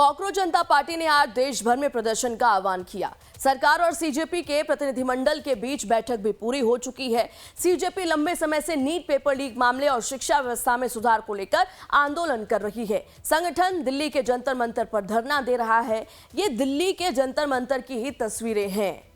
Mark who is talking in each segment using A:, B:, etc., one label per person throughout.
A: Cockroach जनता party ने आज देश भर में प्रदर्शन का आह्वान किया। सरकार और सीजेपी के प्रतिनिधिमंडल के बीच बैठक भी पूरी हो चुकी है। सीजेपी लंबे समय से नीट पेपर लीक मामले और शिक्षा व्यवस्था में सुधार को लेकर आंदोलन कर रही है। संगठन दिल्ली के जंतर मंतर पर धरना दे रहा है। ये दिल्ली के जंतर मंतर की ही तस्वीरें हैं।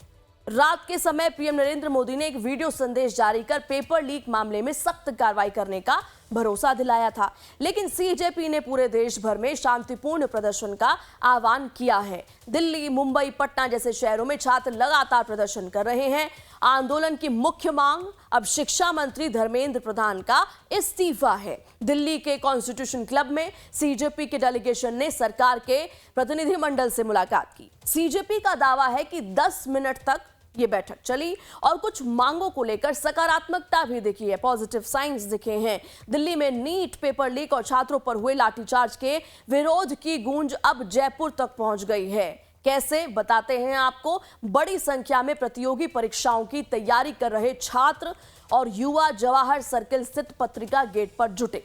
A: रात के समय पीएम नरेंद्र मोदी ने एक वीडियो संदेश जारी कर पेपर लीक मामले में सख्त कार्रवाई करने का भरोसा दिलाया था, लेकिन सीजेपी ने पूरे देश भर में शांतिपूर्ण प्रदर्शन का आह्वान किया है। दिल्ली, मुंबई, पटना जैसे शहरों में छात्र लगातार प्रदर्शन कर रहे हैं। आंदोलन की मुख्य मांग अब शिक्षा मंत्री धर्मेंद्र प्रधान का इस्तीफा है। दिल्ली के कॉन्स्टिट्यूशन क्लब में सीजेपी के डेलीगेशन ने सरकार के प्रतिनिधिमंडल से मुलाकात की। सीजेपी का दावा है कि 10 मिनट तक ये बैठक चली और कुछ मांगों को लेकर सकारात्मकता भी दिखी है, पॉजिटिव साइंस दिखे हैं। दिल्ली में नीट पेपर लीक और छात्रों पर हुए लाठीचार्ज के विरोध की गूंज अब जयपुर तक पहुंच गई है। कैसे, बताते हैं आपको। बड़ी संख्या में प्रतियोगी परीक्षाओं की तैयारी कर रहे छात्र और युवा जवाहर सर्किल स्थित पत्रिका गेट पर जुटे।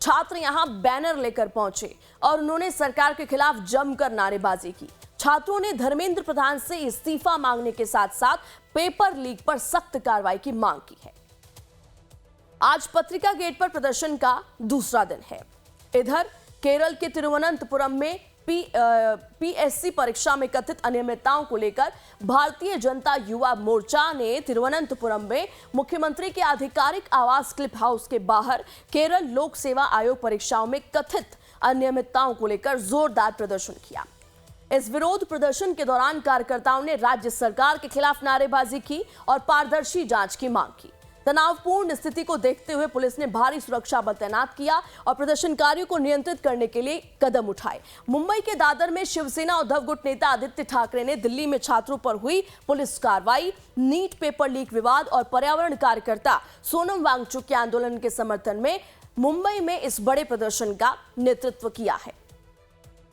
A: छात्र यहां बैनर लेकर पहुंचे और उन्होंने सरकार के खिलाफ जमकर नारेबाजी की। छात्रों ने धर्मेंद्र प्रधान से इस्तीफा मांगने के साथ साथ पेपर लीक पर सख्त कार्रवाई की मांग की है। आज पत्रिका गेट पर प्रदर्शन का दूसरा दिन है। इधर केरल के तिरुवनंतपुरम में पीएससी परीक्षा में कथित अनियमितताओं को लेकर भारतीय जनता युवा मोर्चा ने तिरुवनंतपुरम में मुख्यमंत्री के आधिकारिक आवास क्लिफ हाउस के बाहर केरल लोक सेवा आयोग परीक्षाओं में कथित अनियमितताओं को लेकर जोरदार प्रदर्शन किया। इस विरोध प्रदर्शन के दौरान कार्यकर्ताओं ने राज्य सरकार के खिलाफ नारेबाजी की और पारदर्शी जांच की मांग की। तनावपूर्ण स्थिति को देखते हुए पुलिस ने भारी सुरक्षा बल तैनात किया और प्रदर्शनकारियों को नियंत्रित करने के लिए कदम उठाए। मुंबई के दादर में शिवसेना उद्धव गुट नेता आदित्य ठाकरे ने दिल्ली में छात्रों पर हुई पुलिस कार्रवाई, नीट पेपर लीक विवाद और पर्यावरण कार्यकर्ता सोनम वांगचुक के आंदोलन के समर्थन में मुंबई में इस बड़े प्रदर्शन का नेतृत्व किया है।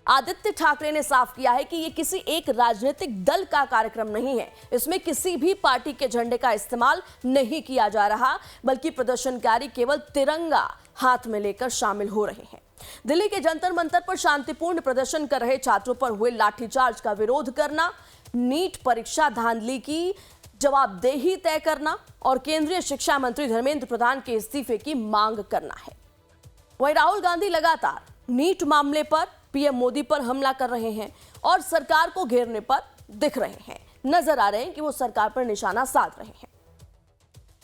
A: आदित्य ठाकरे ने साफ किया है कि यह किसी एक राजनीतिक दल का कार्यक्रम नहीं है। इसमें किसी भी पार्टी के झंडे का इस्तेमाल नहीं किया जा रहा, बल्कि प्रदर्शनकारी केवल तिरंगा हाथ में लेकर शामिल हो रहे हैं। दिल्ली के जंतर मंतर पर शांतिपूर्ण प्रदर्शन कर रहे छात्रों पर हुए लाठीचार्ज का विरोध करना, नीट परीक्षा धांधली की जवाबदेही तय करना और केंद्रीय शिक्षा मंत्री धर्मेंद्र प्रधान के इस्तीफे की मांग करना है। वहीं राहुल गांधी लगातार नीट मामले पर पीएम मोदी पर हमला कर रहे हैं और सरकार को घेरने पर दिख रहे हैं। नजर आ रहे हैं कि वो सरकार पर निशाना साध रहे हैं।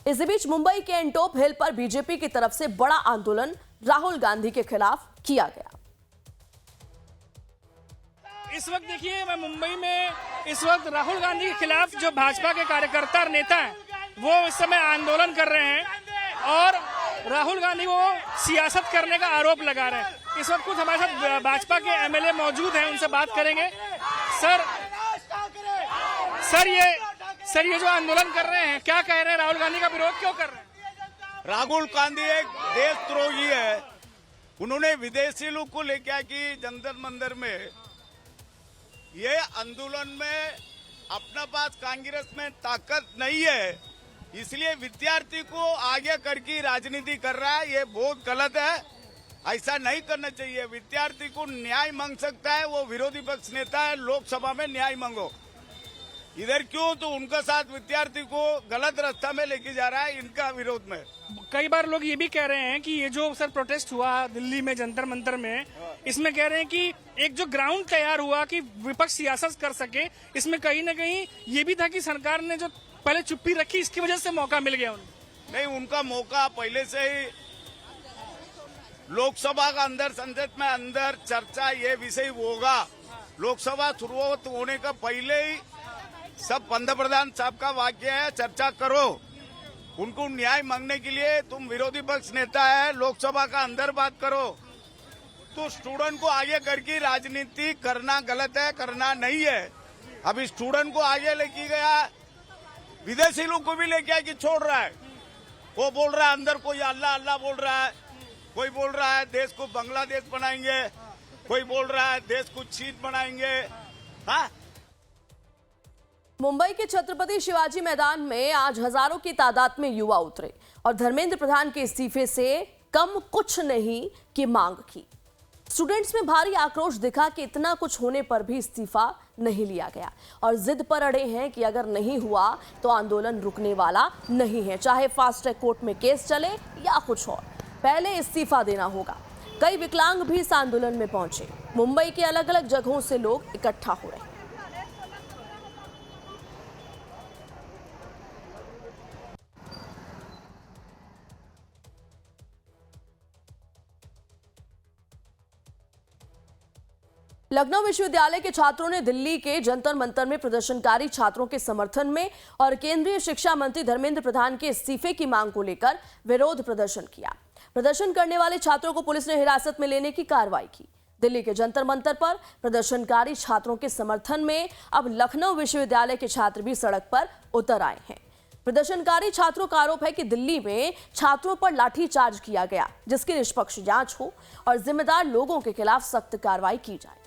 A: इसी बीच मुंबई के एंटोप हिल पर बीजेपी की तरफ से बड़ा आंदोलन राहुल गांधी के खिलाफ किया गया।
B: इस वक्त देखिए, मैं मुंबई में इस वक्त राहुल गांधी के खिलाफ जो भाजपा के कार्यकर्ता और नेता हैं वो इस समय आंदोलन कर रहे हैं और राहुल गांधी को सियासत करने का आरोप लगा रहे हैं। इस वक्त कुछ हमारे साथ भाजपा के एमएलए मौजूद हैं, उनसे बात करेंगे। सर ये जो आंदोलन कर रहे हैं, क्या कह रहे हैं? राहुल गांधी का विरोध क्यों कर रहे हैं?
C: राहुल गांधी एक देशद्रोही है। उन्होंने विदेशी लोग को लेकर आके जंतर मंदिर में ये आंदोलन में अपना पास कांग्रेस में ताकत नहीं है, इसलिए विद्यार्थी को आगे करके राजनीति कर रहा है। ये बहुत गलत है, ऐसा नहीं करना चाहिए। विद्यार्थी को न्याय मांग सकता है, वो विरोधी पक्ष नेता है, लोकसभा में न्याय मांगो। इधर क्यों? तो उनका साथ विद्यार्थी को गलत रास्ता में लेके जा रहा है, इनका विरोध में।
B: कई बार लोग ये भी कह रहे हैं कि ये जो सर प्रोटेस्ट हुआ दिल्ली में जंतर मंतर में, इसमें कह रहे हैं कि एक जो ग्राउंड तैयार हुआ कि विपक्ष सियासत कर सके, इसमें कहीं ना कहीं ये भी था कि सरकार ने जो पहले चुप्पी रखी, इसकी वजह से मौका मिल गया उन्हें।
C: नहीं, उनका मौका पहले से ही लोकसभा का अंदर, संसद में अंदर चर्चा ये विषय होगा। लोकसभा शुरुआत होने का पहले ही सब पंतप्रधान साहब का वाक्य है, चर्चा करो। उनको न्याय मांगने के लिए तुम विरोधी पक्ष नेता है, लोकसभा का अंदर बात करो। तो स्टूडेंट को आगे करके राजनीति करना गलत है, करना नहीं है। अभी स्टूडेंट को आगे लेके गया, विदेशी लोग को भी लेके आके छोड़ रहा है। वो बोल रहा है अंदर कोई अल्लाह अल्लाह बोल रहा है, कोई बोल रहा है देश को बांग्लादेश बनाएंगे, कोई बोल रहा है देश को चीन बनाएंगे। हाँ,
A: मुंबई के छत्रपति शिवाजी मैदान में आज हजारों की तादाद में युवा उतरे और धर्मेंद्र प्रधान के इस्तीफे से कम कुछ नहीं की मांग की। स्टूडेंट्स में भारी आक्रोश दिखा कि इतना कुछ होने पर भी इस्तीफा नहीं लिया गया और जिद पर अड़े हैं कि अगर नहीं हुआ तो आंदोलन रुकने वाला नहीं है, चाहे फास्ट ट्रैक कोर्ट में केस चले या कुछ और, पहले इस्तीफा देना होगा। कई विकलांग भी इस आंदोलन में पहुंचे। मुंबई के अलग अलग जगहों से लोग इकट्ठा हो रहे हैं। लखनऊ विश्वविद्यालय के छात्रों ने दिल्ली के जंतर मंतर में प्रदर्शनकारी छात्रों के समर्थन में और केंद्रीय शिक्षा मंत्री धर्मेंद्र प्रधान के इस्तीफे की मांग को लेकर विरोध प्रदर्शन किया। प्रदर्शन करने वाले छात्रों को पुलिस ने हिरासत में लेने की कार्रवाई की। दिल्ली के जंतर मंतर पर प्रदर्शनकारी छात्रों के समर्थन में अब लखनऊ विश्वविद्यालय के छात्र भी सड़क पर उतर आए हैं। प्रदर्शनकारी छात्रों का आरोप है कि दिल्ली में छात्रों पर लाठीचार्ज किया गया, जिसकी निष्पक्ष जांच हो और जिम्मेदार लोगों के खिलाफ सख्त कार्रवाई की जाए।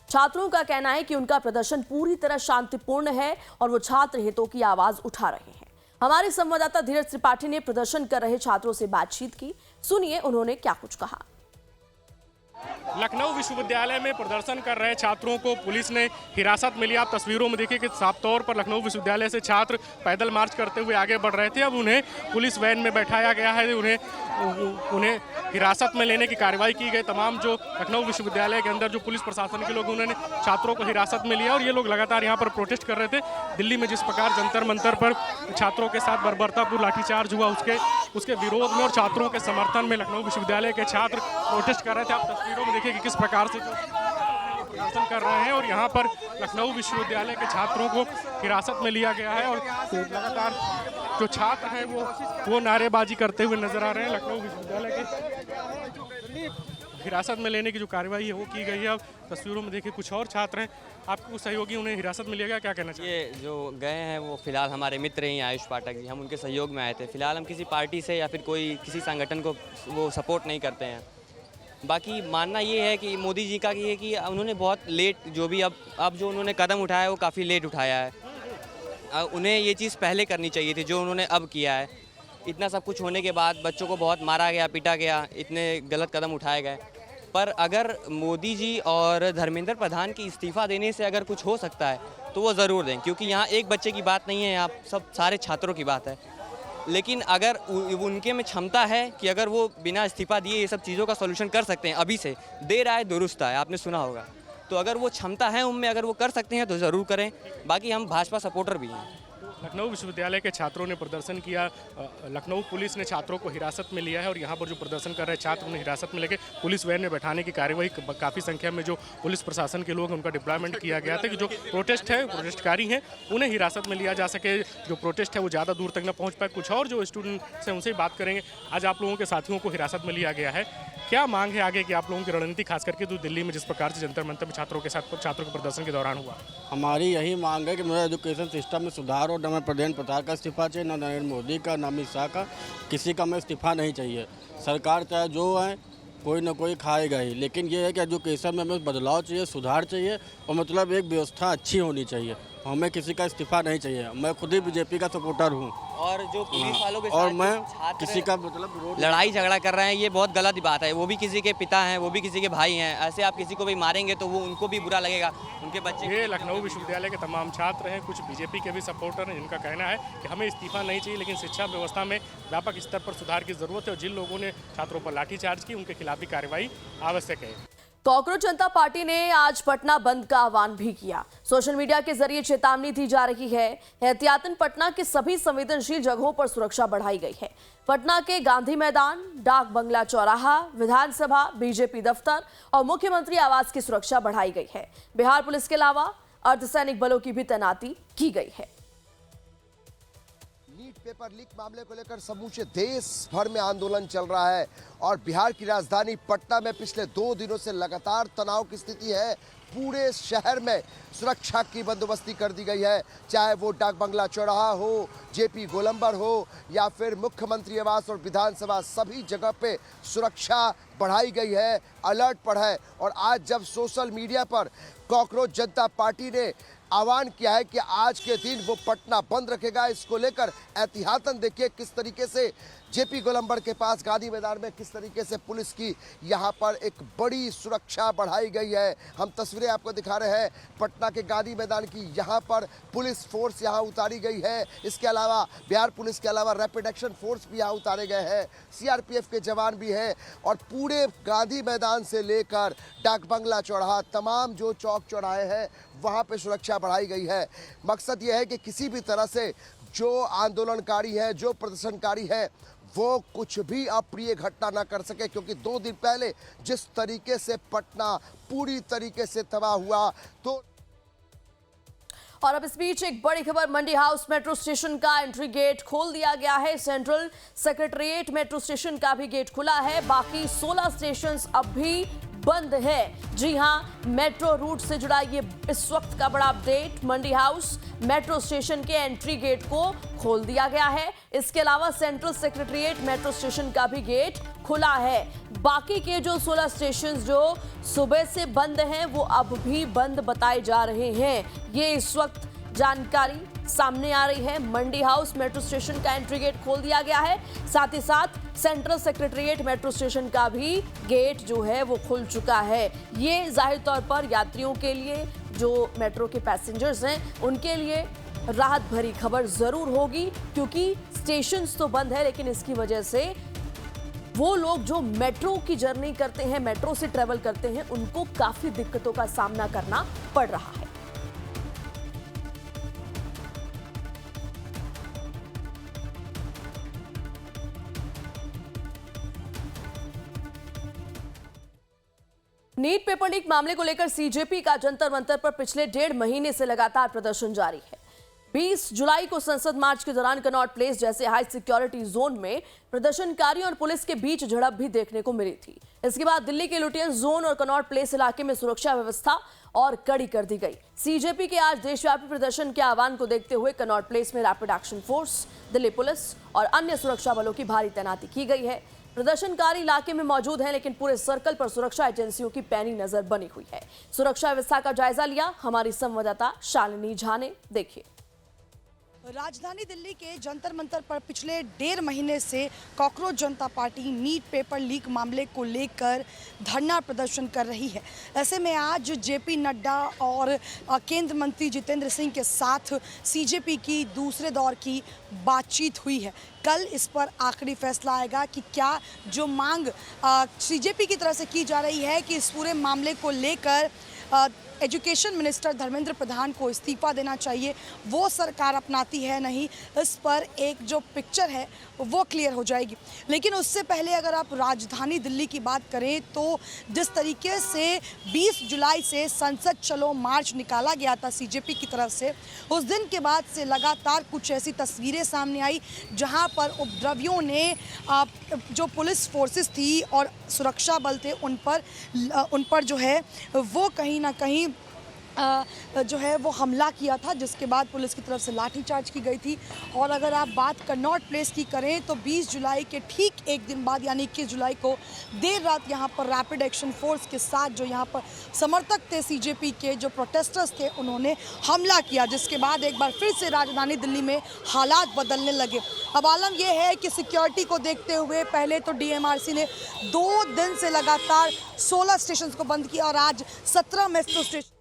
A: छात्रों का कहना है कि उनका प्रदर्शन पूरी तरह शांतिपूर्ण है और वो छात्र हितों की आवाज उठा रहे हैं। हमारे संवाददाता धीरज त्रिपाठी ने प्रदर्शन कर रहे छात्रों से बातचीत की। सुनिए उन्होंने क्या कुछ कहा।
D: लखनऊ विश्वविद्यालय में प्रदर्शन कर रहे छात्रों को पुलिस ने हिरासत में लिया। आप तस्वीरों में देखिए कि साफ तौर पर लखनऊ विश्वविद्यालय से छात्र पैदल मार्च करते हुए आगे बढ़ रहे थे। अब उन्हें पुलिस वैन में बैठाया गया है। उन्हें हिरासत में लेने की कार्रवाई की गई। तमाम जो लखनऊ विश्वविद्यालय के अंदर जो पुलिस प्रशासन के लोग, उन्होंने छात्रों को हिरासत में लिया और ये लोग लगातार यहाँ पर प्रोटेस्ट कर रहे थे। दिल्ली में जिस प्रकार जंतर मंतर पर छात्रों के साथ बर्बरतापूर्ण लाठीचार्ज हुआ, उसके विरोध में और छात्रों के समर्थन में लखनऊ विश्वविद्यालय के छात्र प्रोटेस्ट कर रहे थे। आप तस्वीरों में देखिए कि किस प्रकार से जो प्रदर्शन कर रहे हैं और यहाँ पर लखनऊ विश्वविद्यालय के छात्रों को हिरासत में लिया गया है और लगातार जो छात्र हैं वो नारेबाजी करते हुए नजर आ रहे हैं। लखनऊ विश्वविद्यालय के हिरासत में लेने की जो कार्रवाई है वो की गई है। अब तस्वीरों में देखिए कुछ और छात्र हैं, आपके कुछ सहयोगी उन्हें हिरासत में लिया गया, क्या कहना चाहिए?
E: ये जो गए हैं वो फिलहाल हमारे मित्र हैं आयुष पाठक जी, हम उनके सहयोग में आए थे। फिलहाल हम किसी पार्टी से या फिर किसी संगठन को वो सपोर्ट नहीं करते हैं। बाकी मानना ये है कि मोदी जी का ये कि उन्होंने बहुत लेट जो भी अब जो उन्होंने कदम उठाया है वो काफ़ी लेट उठाया है। उन्हें ये चीज़ पहले करनी चाहिए थी जो उन्होंने अब किया है। इतना सब कुछ होने के बाद बच्चों को बहुत मारा गया, पीटा गया, इतने गलत कदम उठाए गए। पर अगर मोदी जी और धर्मेंद्र प्रधान की इस्तीफ़ा देने से अगर कुछ हो सकता है तो वो ज़रूर दें, क्योंकि यहाँ एक बच्चे की बात नहीं है, यहाँ सब सारे छात्रों की बात है। लेकिन अगर उनके में क्षमता है कि अगर वो बिना इस्तीफा दिए ये सब चीज़ों का सॉल्यूशन कर सकते हैं, अभी से देर आए दुरुस्त आए, आपने सुना होगा। तो अगर वो क्षमता है उनमें, अगर वो कर सकते हैं तो ज़रूर करें। बाकी हम भाजपा सपोर्टर भी हैं।
D: लखनऊ विश्वविद्यालय के छात्रों ने प्रदर्शन किया। लखनऊ पुलिस ने छात्रों को हिरासत में लिया है और यहाँ पर जो प्रदर्शन कर रहे छात्र उन्हें हिरासत में लेके पुलिस वैन में बैठाने की कार्यवाही, काफ़ी संख्या में जो पुलिस प्रशासन के लोग हैं उनका डिप्लॉयमेंट किया गया था कि जो प्रोटेस्टकारी हैं उन्हें हिरासत में लिया जा सके, जो प्रोटेस्ट है वो ज़्यादा दूर तक न पहुँच पाए। कुछ और जो स्टूडेंट्स हैं उनसे बात करेंगे। आज आप लोगों के साथियों को हिरासत में लिया गया है, क्या मांग है आगे की आप लोगों की रणनीति, खास करके जो दिल्ली में जिस प्रकार से जंतर मंतर में छात्रों के प्रदर्शन के दौरान हुआ?
F: हमारी यही मांग है कि मेरा एजुकेशन सिस्टम में सुधार और न मैं प्रधान प्रधान का इस्तीफा चाहिए, न नरेंद्र मोदी का, न अमित शाह का, किसी का मैं इस्तीफा नहीं चाहिए। सरकार चाहे जो है कोई ना कोई खाएगा ही, लेकिन ये है कि एजुकेशन में हमें बदलाव चाहिए, सुधार चाहिए और मतलब एक व्यवस्था अच्छी होनी चाहिए। हमें किसी का इस्तीफा नहीं चाहिए। मैं खुद ही बीजेपी का सपोर्टर हूँ
E: और जो पुलिस वालों के
F: और
E: साथ
F: मैं किसी का मतलब
E: लड़ाई झगड़ा कर रहे हैं, ये बहुत गलत बात है। वो भी किसी के पिता हैं, वो भी किसी के भाई हैं। ऐसे आप किसी को भी मारेंगे तो वो उनको भी बुरा लगेगा, उनके बच्चे।
D: ये लखनऊ विश्वविद्यालय के तमाम छात्र हैं, कुछ बीजेपी के भी सपोर्टर हैं, जिनका कहना है कि हमें इस्तीफा नहीं चाहिए, लेकिन शिक्षा व्यवस्था में व्यापक स्तर पर सुधार की जरूरत है और जिन लोगों ने छात्रों पर लाठीचार्ज की उनके खिलाफ भी कार्रवाई आवश्यक है।
A: कांग्रेस जनता पार्टी ने आज पटना बंद का आह्वान भी किया। सोशल मीडिया के जरिए चेतावनी दी जा रही है। एहतियातन पटना के सभी संवेदनशील जगहों पर सुरक्षा बढ़ाई गई है। पटना के गांधी मैदान, डाक बंगला चौराहा, विधानसभा, बीजेपी दफ्तर और मुख्यमंत्री आवास की सुरक्षा बढ़ाई गई है। बिहार पुलिस के अलावा अर्धसैनिक बलों की भी तैनाती की गई है।
G: नीट पेपर लीक मामले को लेकर समूचे देश भर में आंदोलन चल रहा है और बिहार की राजधानी पटना में पिछले 2 दिनों से लगातार तनाव की स्थिति है। पूरे शहर में सुरक्षा की बंदोबस्ती कर दी गई है, चाहे वो डाक बंगला चौराहा हो, जेपी गोलंबर हो या फिर मुख्यमंत्री आवास और विधानसभा, सभी जगह पे सुरक्षा बढ़ाई गई है, अलर्ट पर है। और आज जब सोशल मीडिया पर कांग्रेस जनता पार्टी ने आह्वान किया है कि आज के दिन वो पटना बंद रखेगा, इसको लेकर एहतियातन देखिए किस तरीके से जेपी गोलंबर के पास गांधी मैदान में किस तरीके से पुलिस की यहां पर एक बड़ी सुरक्षा बढ़ाई गई है। हम तस्वीरें आपको दिखा रहे हैं पटना के गांधी मैदान की। यहां पर पुलिस फोर्स यहां उतारी गई है। इसके अलावा बिहार पुलिस के अलावा रैपिड एक्शन फोर्स भी यहां उतारे गए हैं, सीआरपीएफ के जवान भी हैं और पूरे गांधी मैदान से लेकर डाक बंगला चौराहा, तमाम जो चौक चौराहे हैं वहां पे सुरक्षा बढ़ाई गई है। मकसद यह है कि किसी भी तरह से जो आंदोलनकारी है, जो प्रदर्शनकारी है, वो कुछ भी अप्रिय घटना ना कर सके, क्योंकि 2 दिन पहले जिस तरीके से पटना पूरी तरीके से तबाह हुआ। तो
A: और अब इस बीच एक बड़ी खबर, मंडी हाउस मेट्रो स्टेशन का एंट्री गेट खोल दिया गया है। सेंट्रल सेक्रेटेरिएट मेट्रो स्टेशन का भी गेट खुला है। बाकी 16 स्टेशंस अब भी बंद है। जी हां, मेट्रो रूट से जुड़ा ये इस वक्त का बड़ा अपडेट। मंडी हाउस मेट्रो स्टेशन के एंट्री गेट को खोल दिया गया है। इसके अलावा सेंट्रल सेक्रेटेरिएट मेट्रो स्टेशन का भी गेट खुला है। बाकी के जो 16 स्टेशन जो सुबह से बंद हैं वो अब भी बंद बताए जा रहे हैं। ये इस वक्त जानकारी सामने आ रही है। मंडी हाउस मेट्रो स्टेशन का एंट्री गेट खोल दिया गया है। साथ ही साथ सेंट्रल सेक्रेटेरिएट मेट्रो स्टेशन का भी गेट जो है वो खुल चुका है। ये जाहिर तौर पर यात्रियों के लिए, जो मेट्रो के पैसेंजर्स हैं, उनके लिए राहत भरी खबर जरूर होगी, क्योंकि स्टेशंस तो बंद है लेकिन इसकी वजह से वो लोग जो मेट्रो की जर्नी करते हैं, मेट्रो से ट्रेवल करते हैं, उनको काफी दिक्कतों का सामना करना पड़ रहा है। नीट पेपर लीक मामले को लेकर सीजेपी का जंतर मंतर पर पिछले 1.5 महीने से लगातार प्रदर्शन जारी है। 20 जुलाई को संसद मार्च के दौरान कनॉट प्लेस जैसे हाई सिक्योरिटी जोन में प्रदर्शनकारियों और पुलिस के बीच झड़प भी देखने को मिली थी। इसके बाद दिल्ली के लुटियंस जोन और कनॉट प्लेस इलाके में सुरक्षा व्यवस्था और कड़ी कर दी गई। सीजेपी के आज देशव्यापी प्रदर्शन के आह्वान को देखते हुए कनॉट प्लेस में rapid action force, Delhi police और अन्य सुरक्षा बलों की भारी तैनाती की गई है। प्रदर्शनकारी इलाके में मौजूद हैं, लेकिन पूरे सर्कल पर सुरक्षा एजेंसियों की पैनी नजर बनी हुई है। सुरक्षा व्यवस्था का जायजा लिया हमारी संवाददाता शालिनी झा ने। देखिए,
H: राजधानी दिल्ली के जंतर मंतर पर पिछले 1.5 महीने से कॉकरोच जनता पार्टी नीट पेपर लीक मामले को लेकर धरना प्रदर्शन कर रही है। ऐसे में आज जेपी नड्डा और केंद्र मंत्री जितेंद्र सिंह के साथ सीजेपी की दूसरे दौर की बातचीत हुई है। कल इस पर आखिरी फैसला आएगा कि क्या जो मांग सीजेपी की तरफ से की जा रही है कि इस पूरे मामले को लेकर एजुकेशन मिनिस्टर धर्मेंद्र प्रधान को इस्तीफा देना चाहिए, वो सरकार अपनाती है नहीं, इस पर एक जो पिक्चर है वो क्लियर हो जाएगी। लेकिन उससे पहले अगर आप राजधानी दिल्ली की बात करें तो जिस तरीके से 20 जुलाई से संसद चलो मार्च निकाला गया था सीजेपी की तरफ से, उस दिन के बाद से लगातार कुछ ऐसी तस्वीरें सामने आई जहां पर उपद्रवियों ने जो पुलिस फोर्सेस थी और सुरक्षा बल थे उन पर जो है वो कहीं ना कहीं जो है वो हमला किया था, जिसके बाद पुलिस की तरफ से लाठीचार्ज की गई थी। और अगर आप बात कनॉट प्लेस की करें तो 20 जुलाई के ठीक एक दिन बाद यानी 21 जुलाई को देर रात यहाँ पर रैपिड एक्शन फोर्स के साथ जो यहाँ पर समर्थक थे सीजेपी के, जो प्रोटेस्टर्स थे, उन्होंने हमला किया, जिसके बाद एक बार फिर से राजधानी दिल्ली में हालात बदलने लगे। अब आलम यह है कि सिक्योरिटी को देखते हुए पहले तो डीएमआरसी ने 2 दिन से लगातार 16 स्टेशन को बंद किया और आज 17 मेट्रो स्टेशन।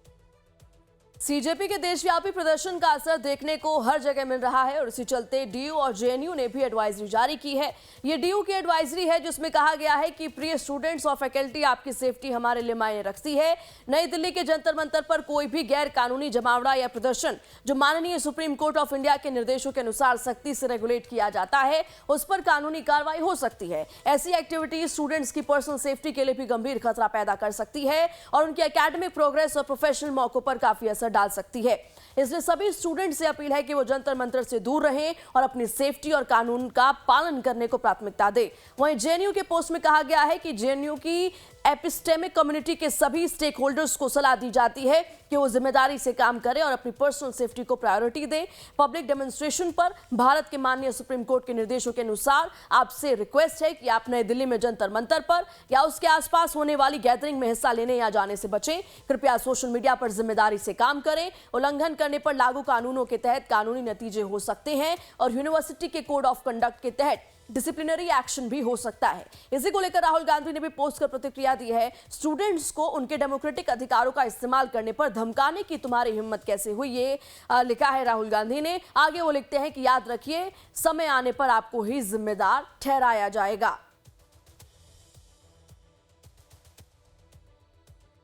A: सीजेपी के देशव्यापी प्रदर्शन का असर देखने को हर जगह मिल रहा है और इसी चलते डीयू और जेएनयू ने भी एडवाइजरी जारी की है। ये डीयू की एडवाइजरी है जिसमें कहा गया है कि प्रिय स्टूडेंट्स और फैकल्टी, आपकी सेफ्टी हमारे लिए मायने रखती है। नई दिल्ली के जंतर मंतर पर कोई भी गैर कानूनी जमावड़ा या प्रदर्शन जो माननीय सुप्रीम कोर्ट ऑफ इंडिया के निर्देशों के अनुसार सख्ती से रेगुलेट किया जाता है, उस पर कानूनी कार्रवाई हो सकती है। ऐसी एक्टिविटीज स्टूडेंट्स की पर्सनल सेफ्टी के लिए भी गंभीर खतरा पैदा कर सकती है और उनकी एकेडमिक प्रोग्रेस और प्रोफेशनल मौकों पर काफी असर डाल सकती है। इसलिए सभी स्टूडेंट से अपील है कि वो जंतर मंतर से दूर रहें और अपनी सेफ्टी और कानून का पालन करने को प्राथमिकता दें। वहीं जेएनयू के पोस्ट में कहा गया है कि जेएनयू की एपिस्टेमिक कम्युनिटी के सभी स्टेक होल्डर्स को सलाह दी जाती है कि वो जिम्मेदारी से काम करें और अपनी पर्सनल सेफ्टी को प्रायोरिटी दें। पब्लिक डेमोन्स्ट्रेशन पर भारत के माननीय सुप्रीम कोर्ट के निर्देशों के अनुसार आपसे रिक्वेस्ट है कि आप नई दिल्ली में जंतर मंतर पर या उसके आसपास होने वाली गैदरिंग में हिस्सा लेने या जाने से बचें। कृपया सोशल मीडिया पर जिम्मेदारी से काम करें। उल्लंघन करने पर लागू कानूनों के तहत कानूनी नतीजे हो सकते हैं और यूनिवर्सिटी के कोड ऑफ कंडक्ट के तहत डिसिप्लिनरी एक्शन भी हो सकता है। इसी को लेकर राहुल गांधी ने भी पोस्ट कर प्रतिक्रिया दी है। स्टूडेंट्स को उनके डेमोक्रेटिक अधिकारों का इस्तेमाल करने पर धमकाने की तुम्हारी हिम्मत कैसे हुई, ये लिखा है राहुल गांधी ने। आगे वो लिखते हैं कि याद रखिए, समय आने पर आपको ही जिम्मेदार ठहराया जाएगा।